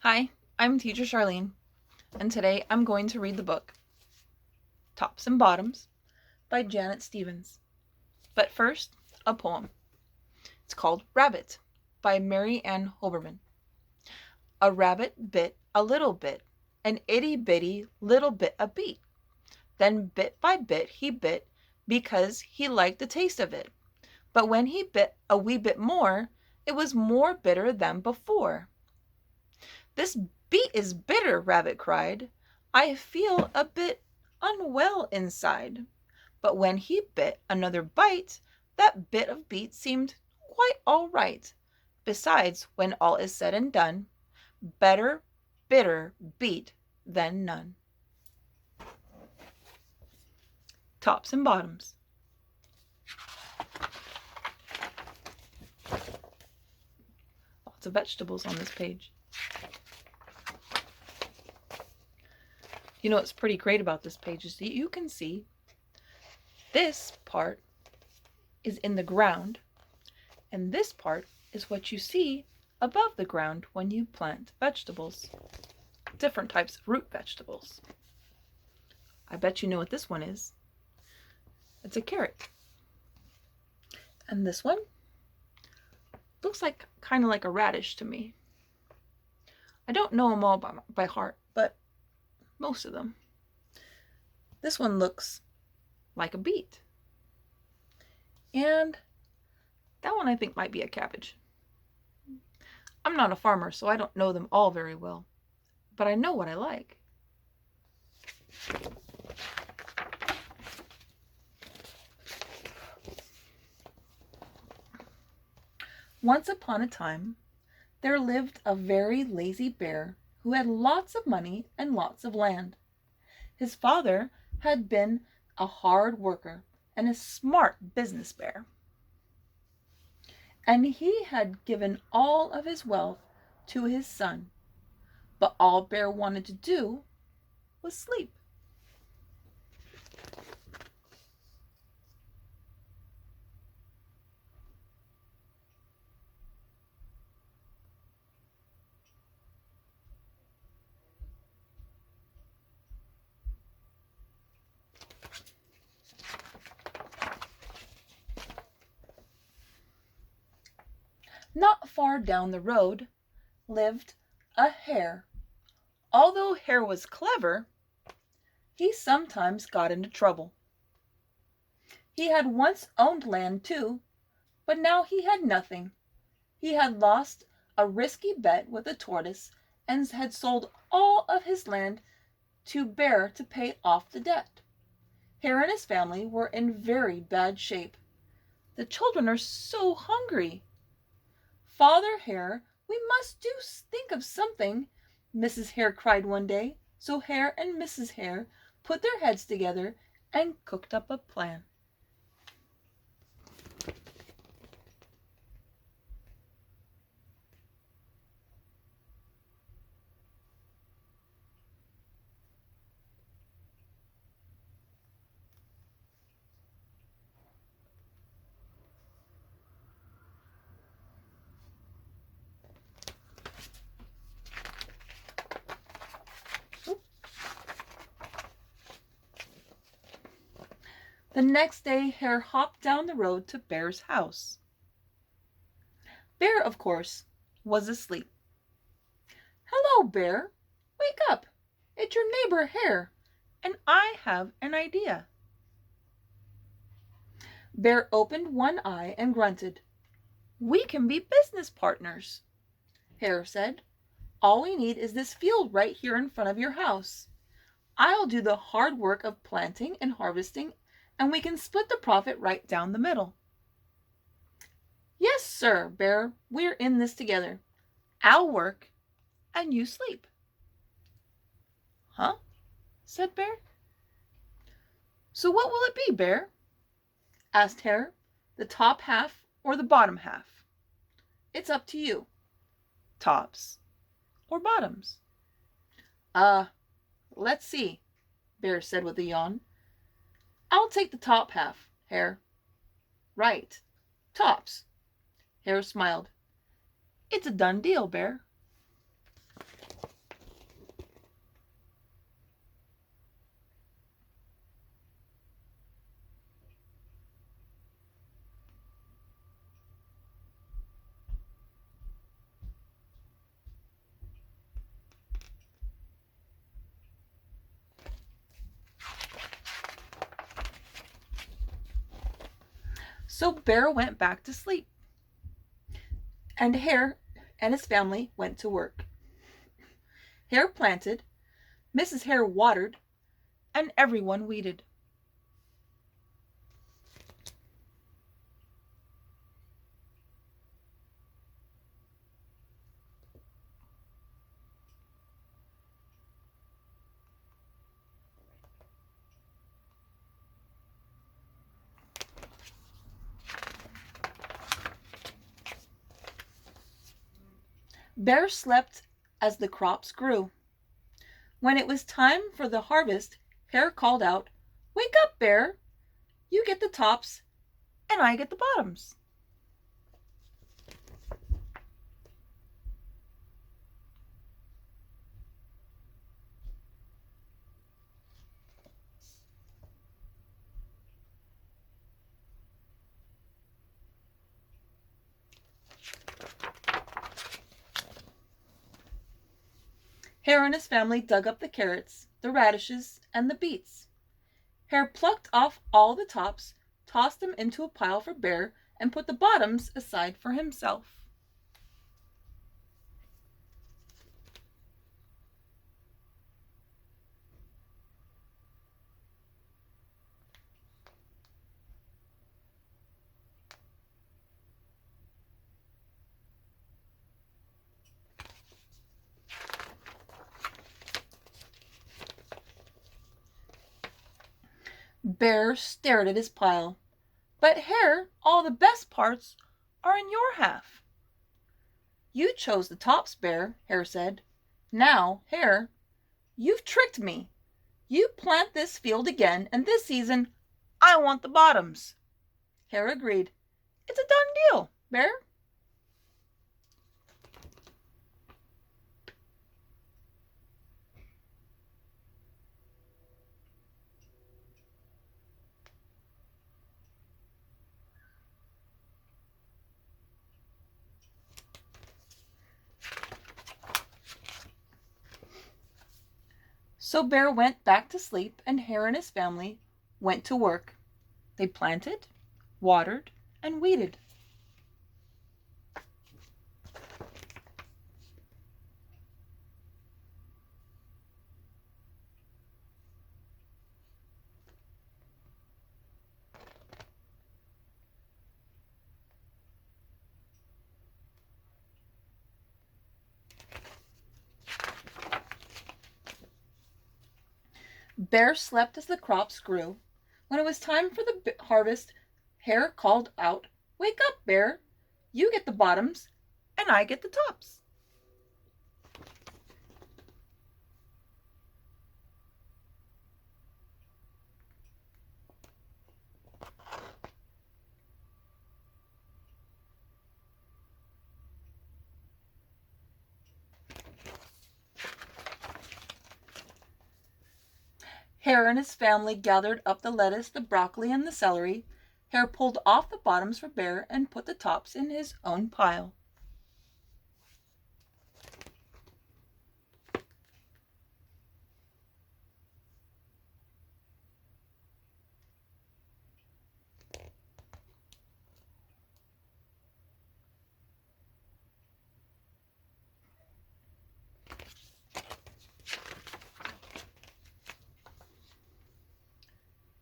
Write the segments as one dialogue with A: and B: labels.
A: Hi, I'm Teacher Charlene, and today I'm going to read the book Tops and Bottoms by Janet Stephens. But first, a poem. It's called Rabbit by Mary Ann Hoberman. A rabbit bit a little bit, an itty bitty little bit a beat. Then bit by bit he bit because he liked the taste of it. But when he bit a wee bit more, it was more bitter than before. "This beet is bitter," Rabbit cried. "I feel a bit unwell inside." But when he bit another bite, that bit of beet seemed quite all right. Besides, when all is said and done, better bitter beet than none. Tops and bottoms. Lots of vegetables on this page. You know what's pretty great about this page is that you can see this part is in the ground, and this part is what you see above the ground when you plant vegetables. Different types of root vegetables. I bet you know what this one is. It's a carrot. And this one looks like kind of like a radish to me. I don't know them all by heart, but most of them. This one looks like a beet. And that one I think might be a cabbage. I'm not a farmer, so I don't know them all very well, but I know what I like. Once upon a time, there lived a very lazy bear who had lots of money and lots of land. His father had been a hard worker and a smart business bear, and he had given all of his wealth to his son. But all Bear wanted to do was sleep. Not far down the road lived a hare. Although Hare was clever, he sometimes got into trouble. He had once owned land too, but now he had nothing. He had lost a risky bet with a tortoise and had sold all of his land to Bear to pay off the debt. Hare and his family were in very bad shape. "The children are so hungry." "Father Hare, we must think of something," Mrs. Hare cried one day. So Hare and Mrs. Hare put their heads together and cooked up a plan. The next day Hare hopped down the road to Bear's house. Bear, of course, was asleep. "Hello, Bear! Wake up! It's your neighbor Hare, and I have an idea." Bear opened one eye and grunted. "We can be business partners," Hare said. "All we need is this field right here in front of your house. I'll do the hard work of planting and harvesting, and we can split the profit right down the middle." "Yes, sir, Bear, we're in this together. I'll work and you sleep." "Huh?" said Bear. "So what will it be, Bear?" asked Hare. "The top half or the bottom half? It's up to you. Tops or bottoms?" Let's see," Bear said with a yawn. "I'll take the top half, Hare." "Right. Tops." Hare smiled. "It's a done deal, Bear." So Bear went back to sleep, and Hare and his family went to work. Hare planted, Mrs. Hare watered, and everyone weeded. Bear slept as the crops grew. When it was time for the harvest, Hare called out, "Wake up, Bear! You get the tops, and I get the bottoms." Hare and his family dug up the carrots, the radishes, and the beets. Hare plucked off all the tops, tossed them into a pile for Bear, and put the bottoms aside for himself. Bear stared at his pile. "But Hare, all the best parts are in your half." "You chose the tops, Bear," Hare said. "Now, Hare, you've tricked me. You plant this field again, and this season I want the bottoms." Hare agreed. "It's a done deal, Bear." So Bear went back to sleep, and Hare and his family went to work. They planted, watered, and weeded. Bear slept as the crops grew. When it was time for the harvest, Hare called out, "Wake up, Bear! You get the bottoms, and I get the tops." Hare and his family gathered up the lettuce, the broccoli, and the celery. Hare pulled off the bottoms for Bear and put the tops in his own pile.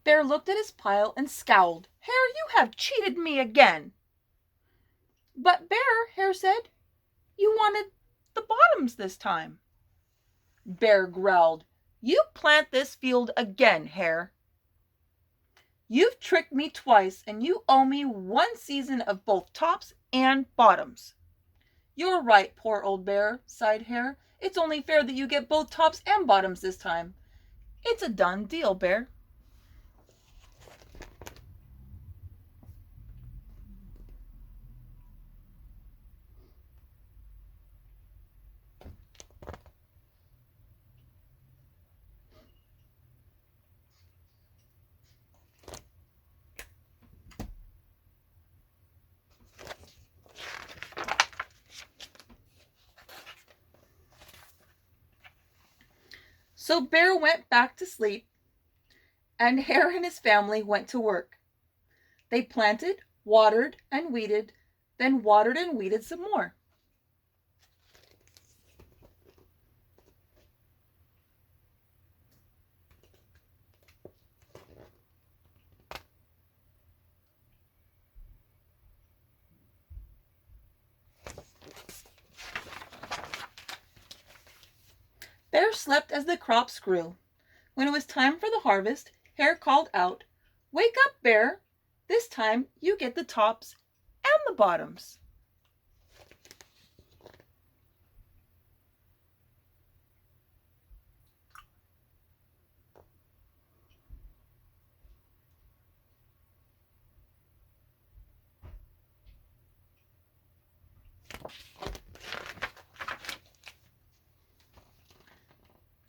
A: Bear looked at his pile and scowled. "Hare, you have cheated me again." "But Bear," Hare said, "you wanted the bottoms this time." Bear growled, "You plant this field again, Hare. You've tricked me twice, and you owe me one season of both tops and bottoms." "You're right, poor old Bear," sighed Hare. "It's only fair that you get both tops and bottoms this time. It's a done deal, Bear." So Bear went back to sleep, and Hare and his family went to work. They planted, watered and weeded, then watered and weeded some more. Bear slept as the crops grew. When it was time for the harvest, Hare called out, "Wake up, Bear! This time you get the tops and the bottoms."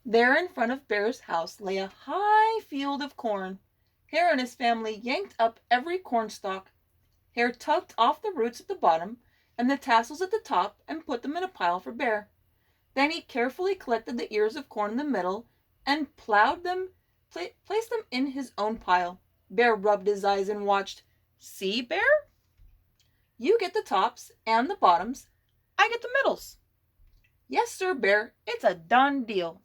A: There in front of Bear's house lay a high field of corn. Hare and his family yanked up every cornstalk. Hare tugged off the roots at the bottom and the tassels at the top and put them in a pile for Bear. Then he carefully collected the ears of corn in the middle and plowed them, placed them in his own pile. Bear rubbed his eyes and watched. "See, Bear? You get the tops and the bottoms. I get the middles." "Yes, sir, Bear. It's a done deal."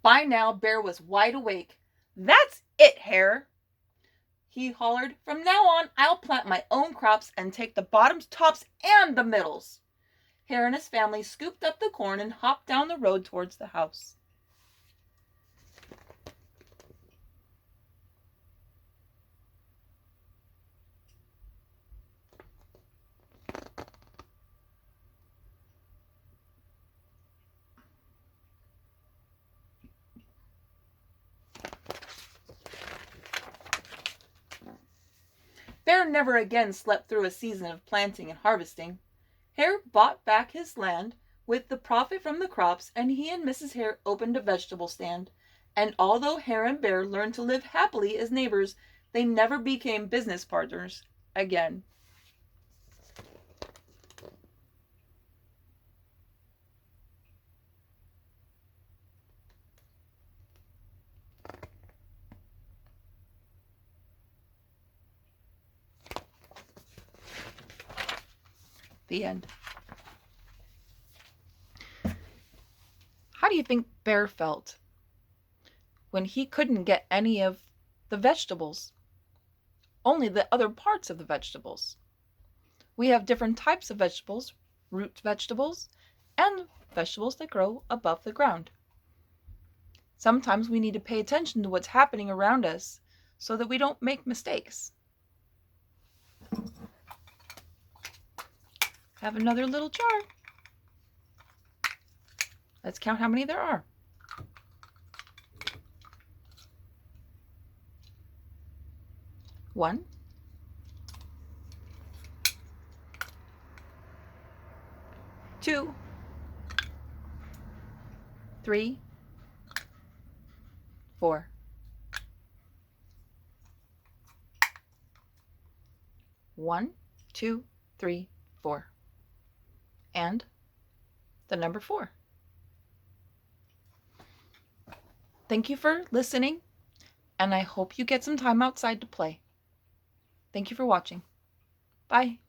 A: By now, Bear was wide awake. "That's it, Hare," he hollered. "From now on, I'll plant my own crops and take the bottoms, tops, and the middles." Hare and his family scooped up the corn and hopped down the road towards the house. Bear never again slept through a season of planting and harvesting. Hare bought back his land with the profit from the crops, and he and Mrs. Hare opened a vegetable stand. And although Hare and Bear learned to live happily as neighbors, they never became business partners again. The end. How do you think Bear felt when he couldn't get any of the vegetables? Only the other parts of the vegetables. We have different types of vegetables, root vegetables, and vegetables that grow above the ground. Sometimes we need to pay attention to what's happening around us so that we don't make mistakes. Have another little jar. Let's count how many there are. 1, 2, 3, 4. 1, 2, 3, 4. And the number 4. Thank you for listening, and I hope you get some time outside to play. Thank you for watching. Bye.